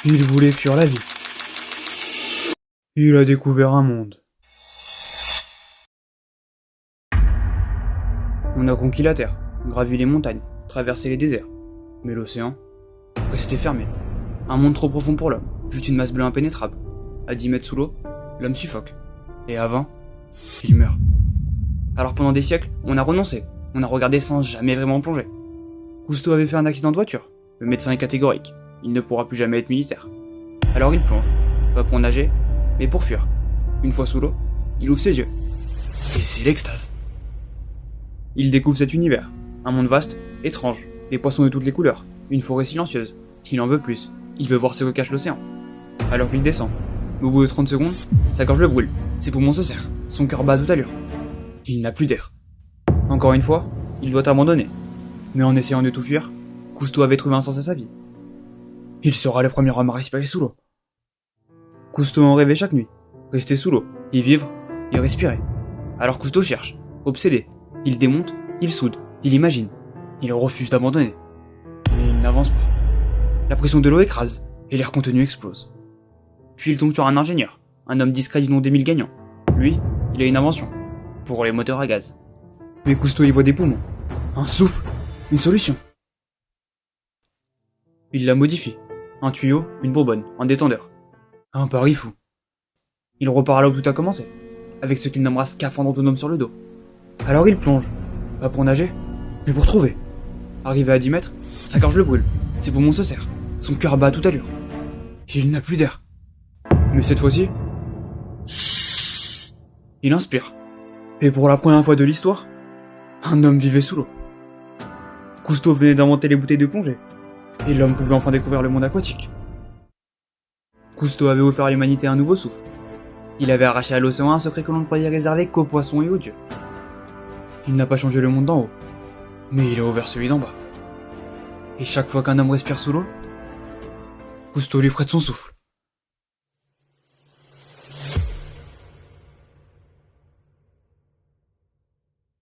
Il voulait fuir la vie. Il a découvert un monde. On a conquis la Terre, gravi les montagnes, traversé les déserts. Mais l'océan restait fermé. Un monde trop profond pour l'homme, juste une masse bleue impénétrable. À 10 mètres sous l'eau, l'homme suffoque. Et à 20, il meurt. Alors pendant des siècles, on a renoncé. On a regardé sans jamais vraiment plonger. Cousteau avait fait un accident de voiture. Le médecin est catégorique. Il ne pourra plus jamais être militaire. Alors il plonge. Pas pour nager, mais pour fuir. Une fois sous l'eau, il ouvre ses yeux. Et c'est l'extase. Il découvre cet univers. Un monde vaste, étrange. Des poissons de toutes les couleurs. Une forêt silencieuse. Il en veut plus. Il veut voir ce que cache l'océan. Alors qu'il descend. Mais au bout de 30 secondes, sa gorge le brûle. Ses poumons se serrent. Son cœur bat à toute allure. Il n'a plus d'air. Encore une fois, il doit abandonner. Mais en essayant de tout fuir, Cousteau avait trouvé un sens à sa vie. Il sera le premier homme à respirer sous l'eau. Cousteau en rêvait chaque nuit. Rester sous l'eau, y vivre, y respirer. Alors Cousteau cherche, obsédé. Il démonte, il soude, il imagine. Il refuse d'abandonner. Mais il n'avance pas. La pression de l'eau écrase, et l'air contenu explose. Puis il tombe sur un ingénieur, un homme discret du nom d'Émile Gagnon. Lui, il a une invention, pour les moteurs à gaz. Mais Cousteau y voit des poumons, un souffle, une solution. Il la modifie. Un tuyau, une bourbonne, un détendeur. Un pari fou. Il repart là où tout a commencé, avec ce qu'il nommera scaphandre autonome sur le dos. Alors il plonge, pas pour nager, mais pour trouver. Arrivé à 10 mètres, sa gorge le brûle, ses poumons se serrent, son cœur bat à toute allure. Il n'a plus d'air. Mais cette fois-ci, il inspire. Et pour la première fois de l'histoire, un homme vivait sous l'eau. Cousteau venait d'inventer les bouteilles de plongée, et l'homme pouvait enfin découvrir le monde aquatique. Cousteau avait offert à l'humanité un nouveau souffle. Il avait arraché à l'océan un secret que l'on ne croyait réservé qu'aux poissons et aux dieux. Il n'a pas changé le monde d'en haut, mais il a ouvert celui d'en bas. Et chaque fois qu'un homme respire sous l'eau, Cousteau lui prête son souffle.